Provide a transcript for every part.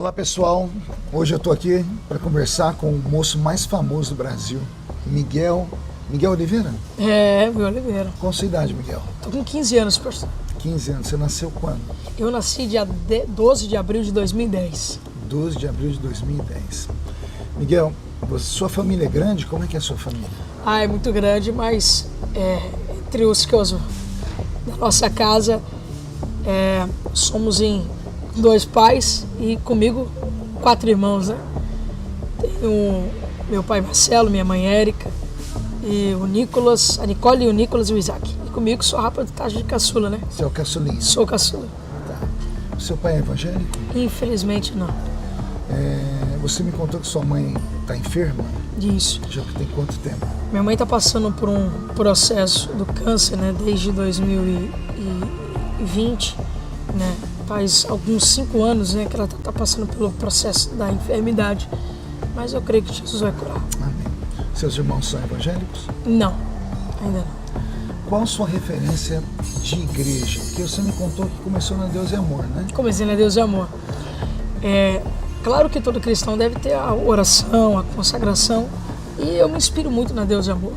Olá pessoal, hoje eu estou aqui para conversar com o moço mais famoso do Brasil, Miguel Oliveira? Miguel Oliveira. Qual a sua idade, Miguel? Tô com 15 anos, pastor. 15 anos, você nasceu quando? Eu nasci dia 12 de abril de 2010. 12 de abril de 2010. Miguel, sua família é grande? Como é que é a sua família? É muito grande, mas entre os que da nossa casa, somos em 2 pais e comigo 4 irmãos, né? Tenho meu pai Marcelo, minha mãe Érica, e o Nicolas, a Nicole e o Nicolas e o Isaac. E comigo sou rapa de taxa de caçula, né? Você é o caçulinha? Sou caçula. Tá. O seu pai é evangélico? Infelizmente não. Você me contou que sua mãe está enferma? Isso. Já que tem quanto tempo? Minha mãe está passando por um processo do câncer, né? Desde 2020, né? Faz alguns 5 anos, né, que ela está passando pelo processo da enfermidade. Mas eu creio que Jesus vai curar. Amém. Seus irmãos são evangélicos? Não, ainda não. Qual a sua referência de igreja? Porque você me contou que começou na Deus e Amor, né? Comecei na Deus e Amor. Claro que todo cristão deve ter a oração, a consagração. E eu me inspiro muito na Deus e Amor.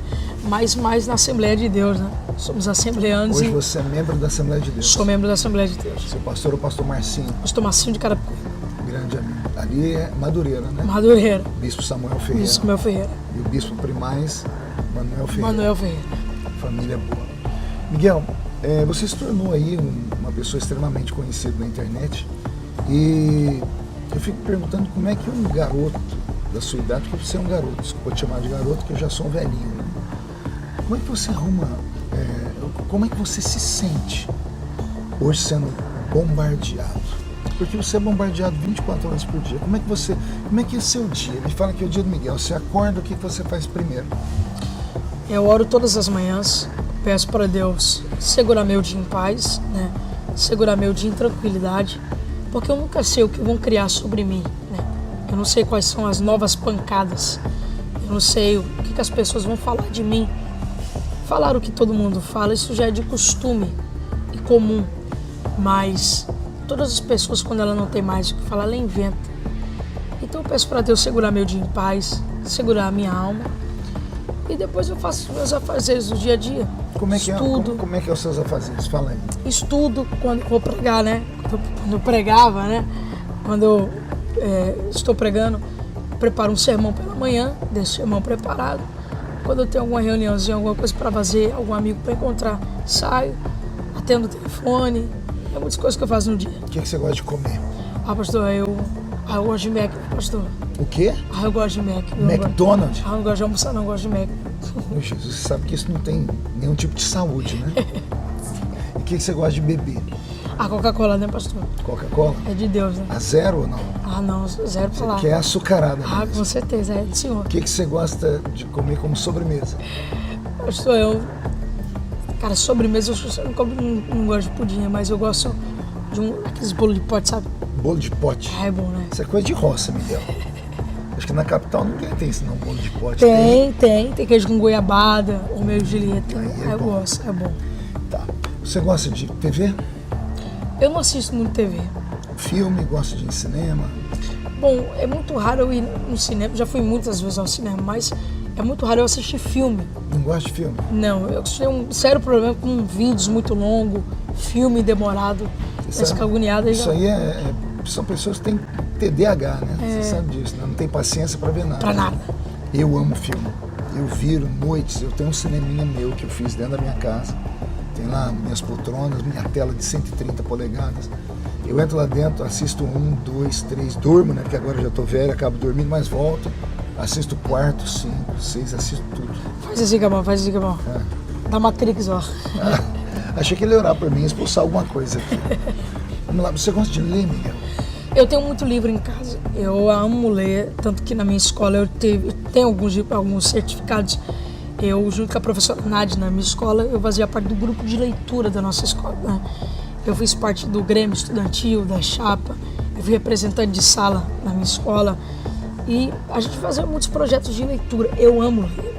Mas mais na Assembleia de Deus, né? Somos assembleanos. Hoje você é membro da Assembleia de Deus? Sou membro da Assembleia de Deus. Seu pastor é o pastor Marcinho? Pastor Marcinho de Carapicuíba. Grande amigo. Ali é Madureira, né? Madureira. Bispo Samuel Ferreira. Bispo Samuel Ferreira. E o bispo primaz, Manuel Ferreira. Manuel Ferreira. Família boa. Miguel, você se tornou aí uma pessoa extremamente conhecida na internet. E eu fico perguntando como é que um garoto da sua idade, porque você é um garoto, desculpa te chamar de garoto, que eu já sou um velhinho, né? Como é que você arruma, como é que você se sente hoje sendo bombardeado? Porque você é bombardeado 24 horas por dia. Como é que é o seu dia? Me fala que é o dia do Miguel. Você acorda, o que você faz primeiro? Eu oro todas as manhãs, peço para Deus segurar meu dia em paz, né? Segurar meu dia em tranquilidade, porque eu nunca sei o que vão criar sobre mim, né? Eu não sei quais são as novas pancadas, eu não sei o que as pessoas vão falar de mim. Falar o que todo mundo fala, isso já é de costume e comum, mas todas as pessoas, quando ela não tem mais o que falar, ela inventa. Então eu peço para Deus segurar meu dia em paz, segurar a minha alma, e depois eu faço os meus afazeres do dia a dia. Como é que Estudo. Como é que é os seus afazeres? Fala aí. Estudo quando eu vou pregar, né? Quando eu pregava, né? Quando eu estou pregando, preparo um sermão pela manhã, deixo o sermão preparado. Quando eu tenho alguma reuniãozinha, alguma coisa para fazer, algum amigo para encontrar, saio, atendo o telefone, é muitas coisas que eu faço no dia. O que você gosta de comer? Pastor, eu gosto de Mac, pastor. O quê? Eu gosto de Mac. McDonald's? Eu não gosto de almoçar, não, eu gosto de Mac. Jesus, você sabe que isso não tem nenhum tipo de saúde, né? E o que você gosta de beber? A Coca-Cola, né, pastor? Coca-Cola? É de Deus, né? A zero ou não? Não, 0 pra lá. Que é açucarada mesmo. Com certeza, é do senhor. O que você gosta de comer como sobremesa? Pastor, cara, sobremesa, eu não gosto de pudim, mas eu gosto de aqueles bolos de pote, sabe? Bolo de pote? É bom, né? Isso é coisa de roça, Miguel. Acho que na capital ninguém tem isso não, bolo de pote. Tem queijo com goiabada, ou meio Julieta. Eu gosto, é bom. Tá. Você gosta de TV? Eu não assisto muito TV. Filme, gosta de ir em cinema? Bom, é muito raro eu ir no cinema, já fui muitas vezes ao cinema, mas é muito raro eu assistir filme. Não gosta de filme? Não, eu tenho um sério problema com vídeos muito longos, filme demorado, essa agoniada. Isso aí são pessoas que têm TDAH, né? Você sabe disso, né? Não tem paciência para ver nada. Pra nada. Eu amo filme. Eu viro noites, eu tenho um cineminha meu que eu fiz dentro da minha casa. Tem lá minhas poltronas, minha tela de 130 polegadas. Eu entro lá dentro, assisto 1, 2, 3, durmo, né? Porque agora eu já tô velho, acabo dormindo, mas volto. Assisto 4, 5, 6, assisto tudo. Faz assim, Gabão, faz assim, Gabão. Da Matrix, ó. Achei que ele ia orar por mim e expulsar alguma coisa aqui. Vamos lá, você gosta de ler, Miguel? Eu tenho muito livro em casa. Eu amo ler, tanto que na minha escola eu tenho alguns certificados. Eu, junto com a professora Nádia, na minha escola, eu fazia parte do grupo de leitura da nossa escola, né? Eu fiz parte do Grêmio Estudantil, da Chapa, eu fui representante de sala na minha escola e a gente fazia muitos projetos de leitura. Eu amo ler.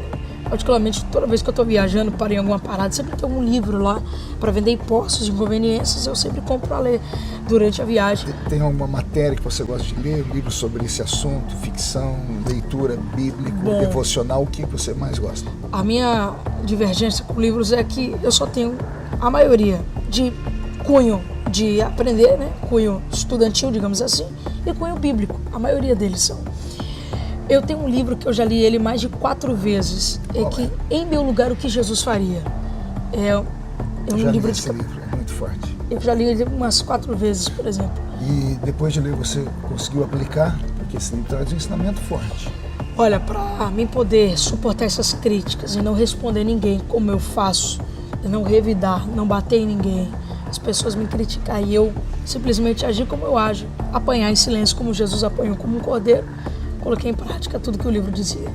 Particularmente, toda vez que eu estou viajando, paro em alguma parada, sempre tem um livro lá para vender em postos de inconveniências, eu sempre compro para ler. durante a viagem. Tem alguma matéria que você gosta de ler? Um livro sobre esse assunto? Ficção, leitura, bíblico, devocional? O que você mais gosta? A minha divergência com livros é que eu só tenho a maioria de cunho de aprender, né? Cunho estudantil, digamos assim, e cunho bíblico. A maioria deles são. Eu tenho um livro que eu já li ele mais de 4 vezes. Em Meu Lugar, o que Jesus faria. É um livro de... livro, é muito forte. Eu já li ele umas 4 vezes, por exemplo. E depois de ler, você conseguiu aplicar? Porque esse livro traz um ensinamento forte. Olha, para mim poder suportar essas críticas e não responder ninguém como eu faço, não revidar, não bater em ninguém, as pessoas me criticar e eu simplesmente agir como eu ajo, apanhar em silêncio como Jesus apanhou como um cordeiro, coloquei em prática tudo que o livro dizia.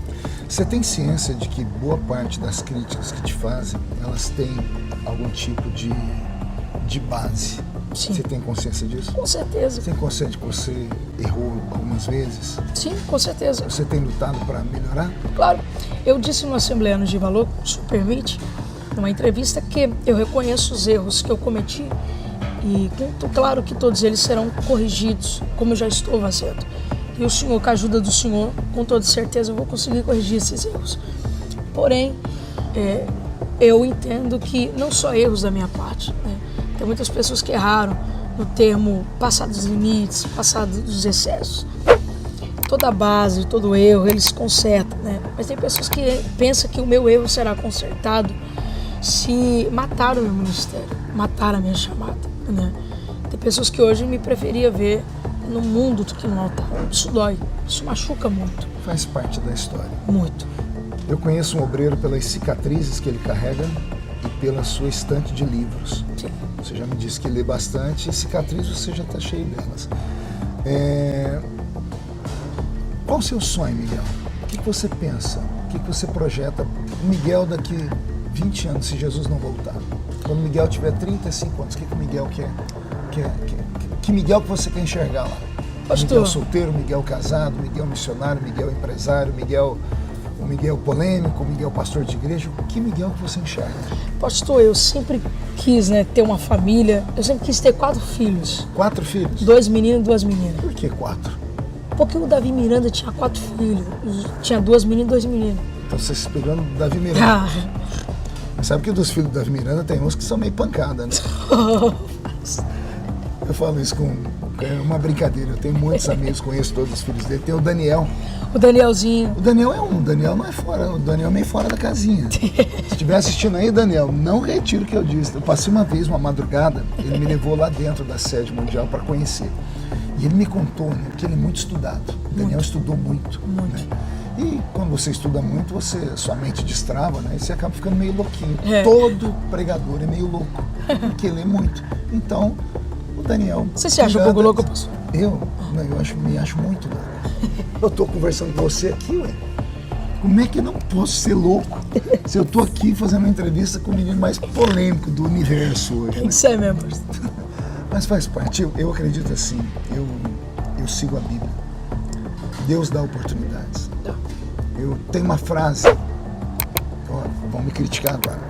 Você tem ciência de que boa parte das críticas que te fazem, elas têm algum tipo de base? Sim. Você tem consciência disso? Com certeza. Você tem consciência de que você errou algumas vezes? Sim, com certeza. Você tem lutado para melhorar? Claro. Eu disse no Assembleano de Valor, se permite, numa entrevista, que eu reconheço os erros que eu cometi e claro que todos eles serão corrigidos, como eu já estou fazendo. E o Senhor, com a ajuda do Senhor, com toda certeza eu vou conseguir corrigir esses erros. Porém, eu entendo que não só erros da minha parte, né? Tem muitas pessoas que erraram no termo passar dos limites, passar dos excessos. Toda base, todo erro, eles consertam, né? Mas tem pessoas que pensam que o meu erro será consertado se matar o meu ministério, matar a minha chamada, né? Tem pessoas que hoje me preferia ver no mundo do que no altar. Isso dói, isso machuca muito. Faz parte da história. Muito. Eu conheço um obreiro pelas cicatrizes que ele carrega e pela sua estante de livros. Sim. Você já me disse que lê bastante e cicatrizes você já está cheio delas. Qual o seu sonho, Miguel? O que você pensa? O que você projeta? Miguel daqui 20 anos, se Jesus não voltar. Quando Miguel tiver 35 anos, o que o Miguel quer? Que Miguel que você quer enxergar lá? Pastor. Miguel solteiro, Miguel casado, Miguel missionário, Miguel empresário, o Miguel polêmico, o Miguel pastor de igreja. Que Miguel que você enxerga? Pastor, eu sempre quis, né, ter uma família. Eu sempre quis ter 4 filhos. 4 filhos? 2 meninos e 2 meninas. Por que 4? Porque o Davi Miranda tinha 4 filhos. Tinha 2 meninas e 2 meninos. Então você se pegando do Davi Miranda. Mas sabe que dos filhos do Davi Miranda tem uns que são meio pancada, né? Eu falo isso com uma brincadeira. Eu tenho muitos amigos, conheço todos os filhos dele. Tem o Daniel. O Danielzinho. O Daniel é o Daniel não é fora, o Daniel é meio fora da casinha. Se estiver assistindo aí, Daniel, não retiro o que eu disse. Eu passei uma vez, uma madrugada, ele me levou lá dentro da sede mundial para conhecer. E ele me contou, né, que ele é muito estudado. O Daniel estudou muito. Né? E quando você estuda muito, sua mente destrava, né? E você acaba ficando meio louquinho. Todo pregador é meio louco, porque lê muito. Então, o Daniel... Você se acha um pouco louco, pastor? Eu me acho muito louco. Eu tô conversando com você aqui, ué. Como é que eu não posso ser louco se eu tô aqui fazendo uma entrevista com o menino mais polêmico do universo hoje, né? Isso é mesmo, pastor. Mas faz parte. Eu acredito assim. Eu sigo a Bíblia. Deus dá oportunidades. Eu tenho uma frase. Vão me criticar agora.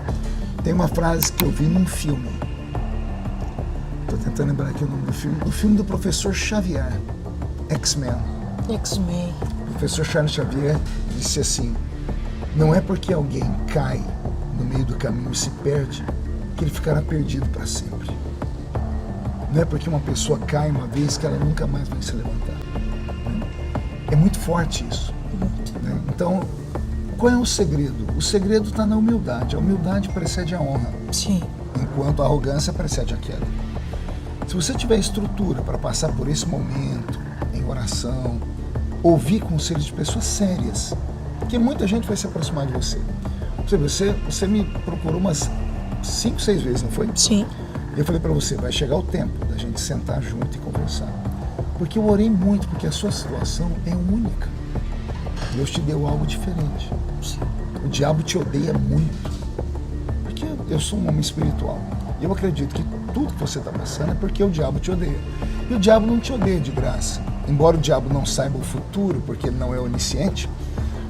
Tem uma frase que eu vi num filme. Tô tentando lembrar aqui o nome do filme. O filme do professor Xavier. X-Men. X-Men. O professor Charles Xavier disse assim: não é porque alguém cai no meio do caminho e se perde que ele ficará perdido para sempre. Não é porque uma pessoa cai uma vez que ela nunca mais vai se levantar. É muito forte isso. Né? Então, qual é o segredo? O segredo está na humildade. A humildade precede a honra. Sim. Enquanto a arrogância precede a queda. Se você tiver estrutura para passar por esse momento, em oração, ouvir conselhos de pessoas sérias, porque muita gente vai se aproximar de você. Você me procurou umas 5, 6 vezes, não foi? Sim. Eu falei para você, vai chegar o tempo da gente sentar junto e conversar. Porque eu orei muito, porque a sua situação é única. Deus te deu algo diferente. O diabo te odeia muito. Porque eu sou um homem espiritual. E eu acredito que tudo que você está passando é porque o diabo te odeia. E o diabo não te odeia de graça. Embora o diabo não saiba o futuro, porque ele não é onisciente,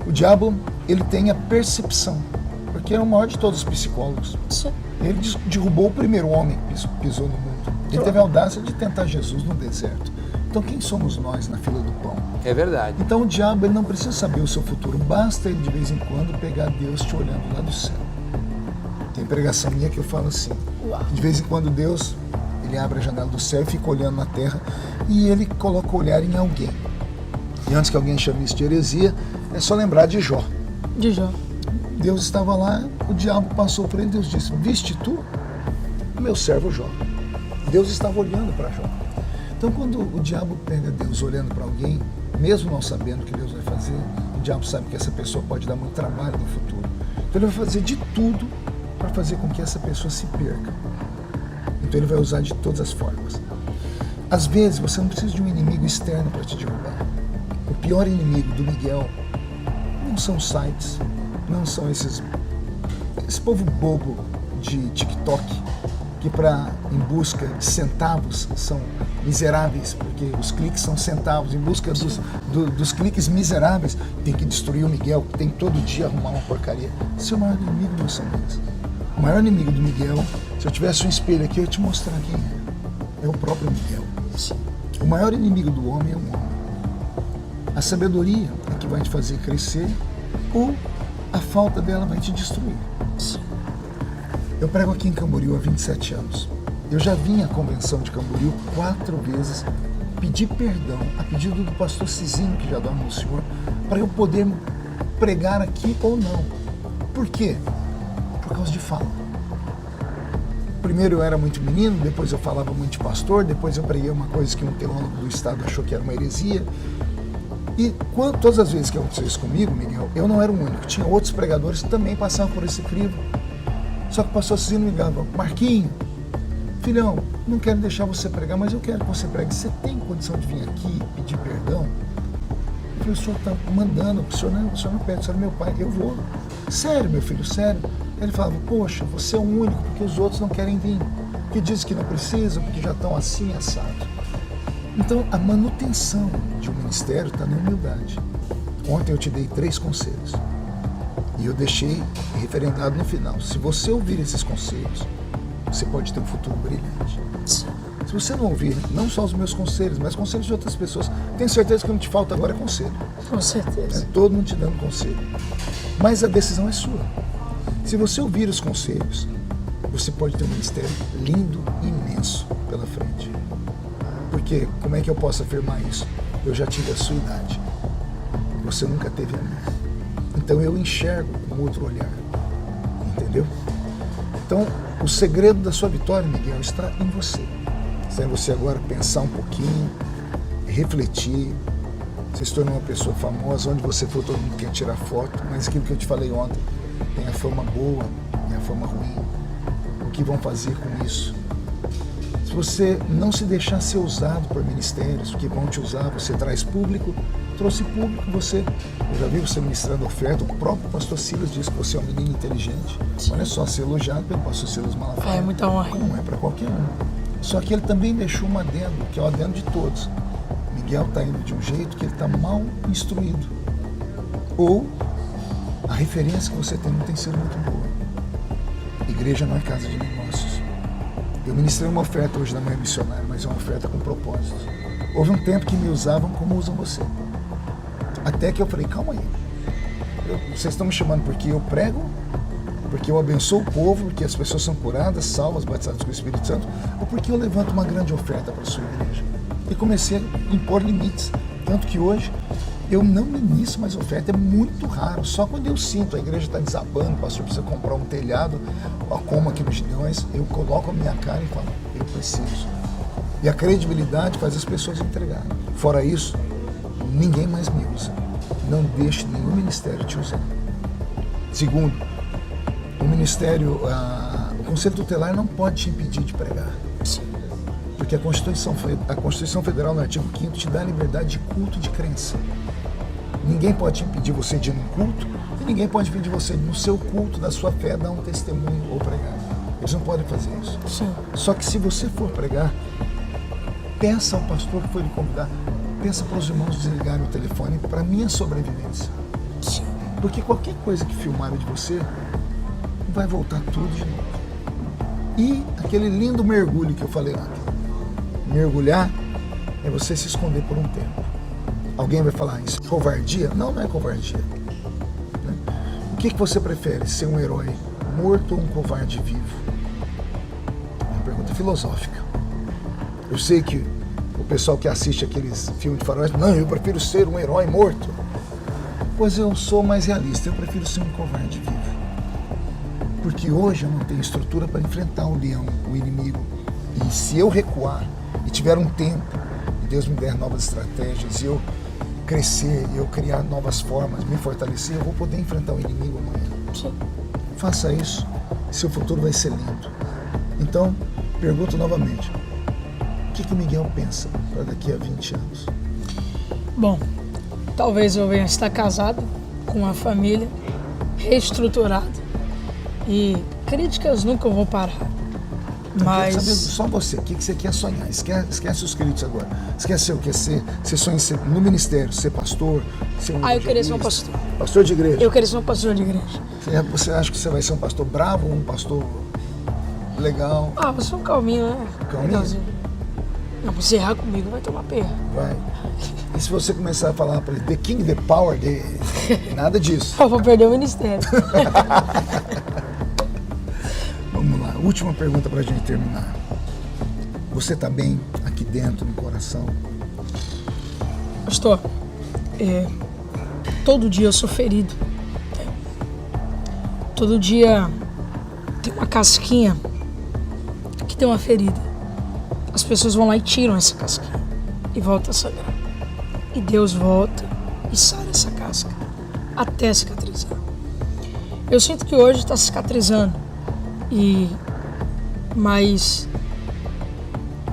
o diabo, ele tem a percepção. Porque é o maior de todos os psicólogos. Sim. Ele derrubou o primeiro homem que pisou no mundo. Ele teve a audácia de tentar Jesus no deserto. Então quem somos nós na fila do pão? É verdade. Então o diabo ele não precisa saber o seu futuro, basta ele de vez em quando pegar Deus te olhando lá do céu. Tem pregação minha que eu falo assim, de vez em quando Deus, ele abre a janela do céu e fica olhando na terra e ele coloca o olhar em alguém. E antes que alguém chame isso de heresia, é só lembrar de Jó. De Jó. Deus estava lá, o diabo passou por ele, Deus disse, viste tu, meu servo Jó. Deus estava olhando para Jó. Então quando o diabo pega Deus olhando para alguém, mesmo não sabendo o que Deus vai fazer, o diabo sabe que essa pessoa pode dar muito trabalho no futuro. Então ele vai fazer de tudo para fazer com que essa pessoa se perca. Então ele vai usar de todas as formas. Às vezes você não precisa de um inimigo externo para te derrubar. O pior inimigo do Miguel não são os sites, não são esse povo bobo de TikTok, que em busca de centavos são miseráveis, porque os cliques são centavos, em busca dos cliques miseráveis, tem que destruir o Miguel, tem que todo dia arrumar uma porcaria. Esse é o maior inimigo do São Luís. O maior inimigo do Miguel, se eu tivesse um espelho aqui, eu ia te mostrar quem é. É o próprio Miguel. O maior inimigo do homem é o homem. A sabedoria é que vai te fazer crescer ou a falta dela vai te destruir. Eu prego aqui em Camboriú há 27 anos. Eu já vim à convenção de Camboriú 4 vezes pedir perdão, a pedido do pastor Cizinho, que já dorme no Senhor, para eu poder pregar aqui ou não. Por quê? Por causa de fala. Primeiro eu era muito menino, depois eu falava muito de pastor, depois eu preguei uma coisa que um teólogo do estado achou que era uma heresia. E todas as vezes que aconteceu isso comigo, Miguel, eu não era o único. Tinha outros pregadores que também passavam por esse crivo. Só que o pastor Cizinho me ligava, Marquinho, filhão, não quero deixar você pregar, mas eu quero que você pregue. Você tem condição de vir aqui pedir perdão? Eu falei, o senhor está mandando, o senhor não pede, o senhor é meu pai, eu vou. Sério, meu filho, sério. Ele falava, poxa, você é o único, porque os outros não querem vir. Porque dizem que não precisam, porque já estão assim, assado. Então, a manutenção de um ministério está na humildade. Ontem eu te dei 3 conselhos. E eu deixei referendado no final. Se você ouvir esses conselhos, você pode ter um futuro brilhante. Se você não ouvir, não só os meus conselhos, mas conselhos de outras pessoas, tenho certeza que o que não te falta agora é conselho. Com certeza. É todo mundo te dando conselho. Mas a decisão é sua. Se você ouvir os conselhos, você pode ter um ministério lindo e imenso pela frente. Porque, como é que eu posso afirmar isso? Eu já tive a sua idade. Você nunca teve a minha. Então eu enxergo com outro olhar, entendeu? Então o segredo da sua vitória, Miguel, está em você. Está em você agora pensar um pouquinho, refletir. Você se tornou uma pessoa famosa, onde você for todo mundo quer tirar foto, mas aquilo que eu te falei ontem, tem a fama boa e a fama ruim. O que vão fazer com isso? Se você não se deixar ser usado por ministérios que vão te usar, você traz público, trouxe público, eu já vi você ministrando oferta, o próprio pastor Silas disse que você é um menino inteligente. Sim. Olha só, ser elogiado pelo pastor Silas Malafaia. É muita honra. Não é para qualquer um. Só que ele também deixou um adendo, que é o adendo de todos. Miguel está indo de um jeito que ele está mal instruído. Ou a referência que você tem não tem sido muito boa. Igreja não é casa de negócios. Eu ministrei uma oferta hoje na manhã missionária, mas é uma oferta com propósitos. Houve um tempo que me usavam como usam você. Até que eu falei, calma aí. Vocês estão me chamando porque eu prego, porque eu abençoo o povo, porque as pessoas são curadas, salvas, batizadas com o Espírito Santo, ou porque eu levanto uma grande oferta para a sua igreja. E comecei a impor limites. Tanto que hoje eu não ministro mais oferta, é muito raro. Só quando eu sinto a igreja está desabando, o pastor precisa comprar um telhado, como aqui nos Gideões, eu coloco a minha cara e falo, eu preciso. E a credibilidade faz as pessoas entregarem. Fora isso, ninguém mais me usa. Não deixe nenhum ministério te usar. Segundo, o ministério, o Conselho Tutelar não pode te impedir de pregar. Porque a Constituição Federal, no artigo 5º, te dá a liberdade de culto e de crença. Ninguém pode impedir você de ir num culto e ninguém pode impedir você, no seu culto, da sua fé, dar um testemunho ou pregar. Eles não podem fazer isso. Sim. Só que se você for pregar, peça ao pastor que foi lhe convidar, peça para os irmãos desligarem o telefone para minha sobrevivência. Sim. Porque qualquer coisa que filmarem de você, vai voltar tudo de novo. E aquele lindo mergulho que eu falei ontem. mergulhar é você se esconder por um tempo. Alguém vai falar, isso é covardia? Não, não é covardia. O que você prefere, ser um herói morto ou um covarde vivo? É uma pergunta filosófica. Eu sei que o pessoal que assiste aqueles filmes de faroeste, não, eu prefiro ser um herói morto. Pois eu sou mais realista, eu prefiro ser um covarde vivo. Porque hoje eu não tenho estrutura para enfrentar o leão, o inimigo. E se eu recuar e tiver um tempo, e Deus me der novas estratégias, e eu crescer, e eu criar novas formas, me fortalecer, eu vou poder enfrentar o inimigo amanhã. Sim. Faça isso, seu futuro vai ser lindo. Então, pergunto novamente, o que o Miguel pensa para daqui a 20 anos? Bom, talvez eu venha estar casado, com uma família, reestruturado. E críticas nunca vou parar. Mas... Eu quero saber só você, o que você quer sonhar? Esquece os críticos agora. Esquece ser o que? Você sonha em ser no ministério, ser pastor, ser um eu queria ser um pastor. Pastor de igreja? Eu queria ser um pastor de igreja. Você acha que você vai ser um pastor bravo ou um pastor legal? Você é um calminho, né? Calminho? Legalzinho. Não, você errar comigo vai tomar perra. Vai. E se você começar a falar para ele, the king, the power, nada disso. Eu vou perder o ministério. Vamos lá, última pergunta para a gente terminar. Você está bem aqui dentro, no coração? Pastor, todo dia eu sou ferido. Todo dia tem uma casquinha que tem uma ferida. As pessoas vão lá e tiram essa casquinha e volta a sangrar. E Deus volta e sara essa casca até cicatrizar. Eu sinto que hoje está cicatrizando. Mas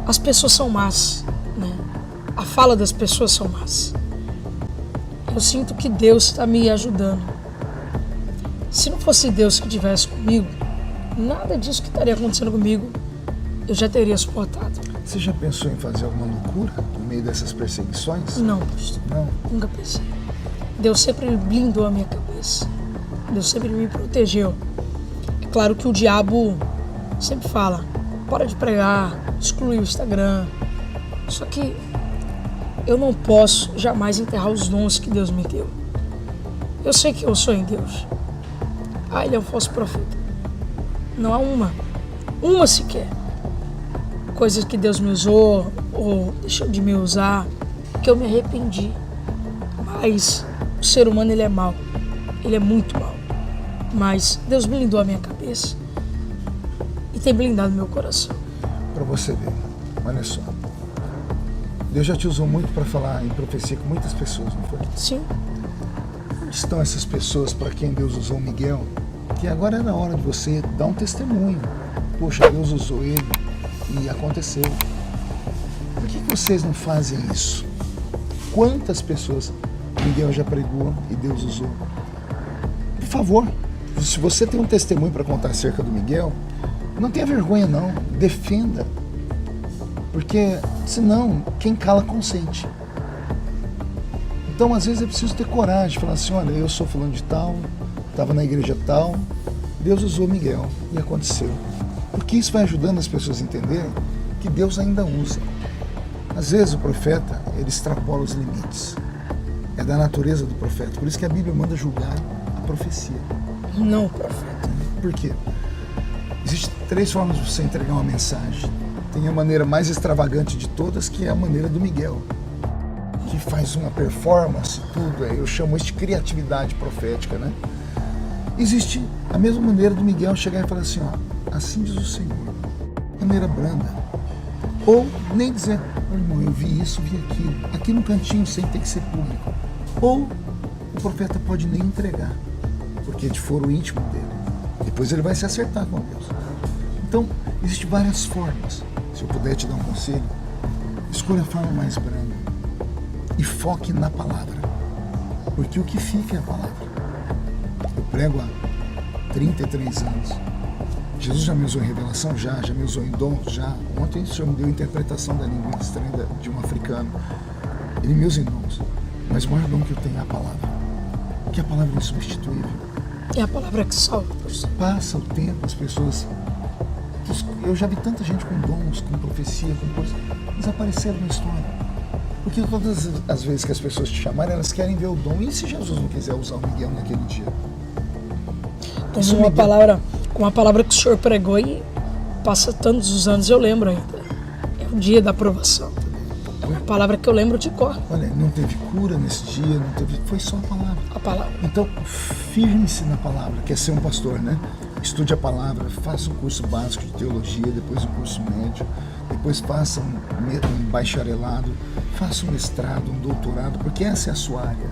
as pessoas são más, né? A fala das pessoas são más. Eu sinto que Deus está me ajudando. Se não fosse Deus que estivesse comigo, nada disso que estaria acontecendo comigo, eu já teria suportado. Você já pensou em fazer alguma loucura no meio dessas perseguições? Não, pastor. Não? Nunca pensei. Deus sempre blindou a minha cabeça. Deus sempre me protegeu. É claro que o diabo sempre fala, para de pregar, exclui o Instagram. Só que eu não posso jamais enterrar os dons que Deus me deu. Eu sei que eu sou em Deus. Ele é um falso profeta. Não há uma sequer. Coisas que Deus me usou ou deixou de me usar, que eu me arrependi. Mas o ser humano, ele é mau. Ele é muito mau. Mas Deus blindou a minha cabeça e tem blindado meu coração. Para você ver, olha só. Deus já te usou muito para falar em profecia com muitas pessoas, não foi? Sim. Onde estão essas pessoas para quem Deus usou Miguel? Que agora é na hora de você dar um testemunho. Poxa, Deus usou ele e aconteceu. Por que vocês não fazem isso? Quantas pessoas Miguel já pregou e Deus usou? Por favor, se você tem um testemunho para contar acerca do Miguel, não tenha vergonha não, defenda. Porque senão, quem cala consente. Então, às vezes é preciso ter coragem, falar assim, olha, eu sou fulano de tal, estava na igreja tal, Deus usou Miguel e aconteceu. Porque isso vai ajudando as pessoas a entenderem que Deus ainda usa. Às vezes o profeta, ele extrapola os limites. É da natureza do profeta. Por isso que a Bíblia manda julgar a profecia. Não, profeta. Por quê? Existem 3 formas de você entregar uma mensagem. Tem a maneira mais extravagante de todas, que é a maneira do Miguel, que faz uma performance, tudo. Eu chamo isso de criatividade profética, né? Existe a mesma maneira do Miguel chegar e falar assim, ó, assim diz o Senhor, maneira branda. Ou nem dizer, irmão, eu vi isso, vi aquilo, aqui no cantinho sem ter que ser público. Ou o profeta pode nem entregar, porque é de foro íntimo dele. Depois ele vai se acertar com Deus. Então, existem várias formas. Se eu puder te dar um conselho, escolha a forma mais branda e foque na palavra, porque o que fica é a palavra. Eu prego há 33 anos. Jesus já me usou em revelação? Já me usou em dons? Já. Ontem o Senhor me deu interpretação da língua estranha de um africano. Ele me usa em dons. Mas o maior dom que eu tenho é a palavra. Porque a palavra é insubstituível. É a palavra que salva, professor. Passa o tempo, as pessoas Eu já vi tanta gente com dons, com profecia, com coisas, desapareceram na história. Porque todas as vezes que as pessoas te chamarem, elas querem ver o dom. E se Jesus não quiser usar o Miguel naquele dia? Com uma palavra que o senhor pregou e passa tantos os anos, eu lembro ainda. É o dia da aprovação. É uma palavra que eu lembro de cor. Olha, não teve cura nesse dia, não teve, foi só a palavra. A palavra. Então, firme-se na palavra, quer ser um pastor, né? Estude a palavra, faça um curso básico de teologia, depois um curso médio, depois faça um bacharelado, faça um mestrado, um doutorado, porque essa é a sua área.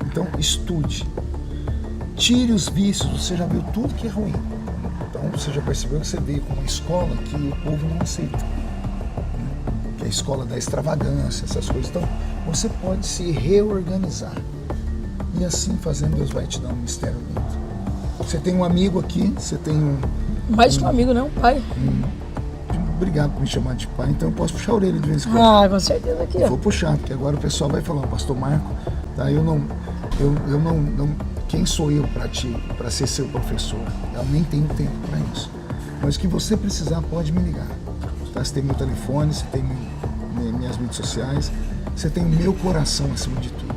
Então, estude. Tire os vícios, você já viu tudo que é ruim. Então, você já percebeu que você veio com uma escola que o povo não aceita. Que é a escola da extravagância, essas coisas. Então, você pode se reorganizar. E assim fazendo, Deus vai te dar um mistério lindo. Você tem um amigo aqui, você tem Mais que um amigo, né? Um pai. Obrigado por me chamar de pai, então eu posso puxar a orelha de vez em quando. Ah, com certeza aqui, ó. Vou puxar, porque agora o pessoal vai falar, pastor Marco, tá? Eu não, quem sou eu para ser seu professor? Eu nem tenho tempo para isso. Mas o que você precisar, pode me ligar. Tá? Você tem meu telefone, você tem minhas redes sociais, você tem o meu coração acima de tudo.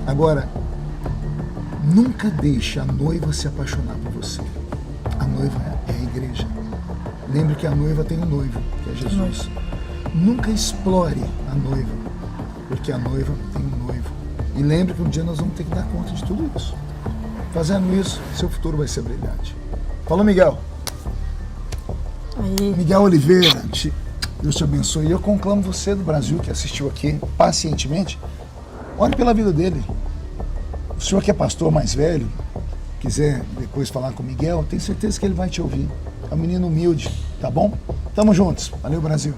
Agora, nunca deixe a noiva se apaixonar por você. A noiva é a igreja. Lembre que a noiva tem um noivo, que é Jesus. Nunca explore a noiva, porque a noiva tem um noivo. E lembre que um dia nós vamos ter que dar conta de tudo isso. Fazendo isso, seu futuro vai ser brilhante. Falou, Miguel. Aí. Miguel Oliveira, Deus te abençoe. E eu conclamo você do Brasil que assistiu aqui pacientemente, ore pela vida dele. O senhor que é pastor mais velho, quiser depois falar com o Miguel, tenho certeza que ele vai te ouvir. É um menino humilde, tá bom? Tamo juntos. Valeu, Brasil.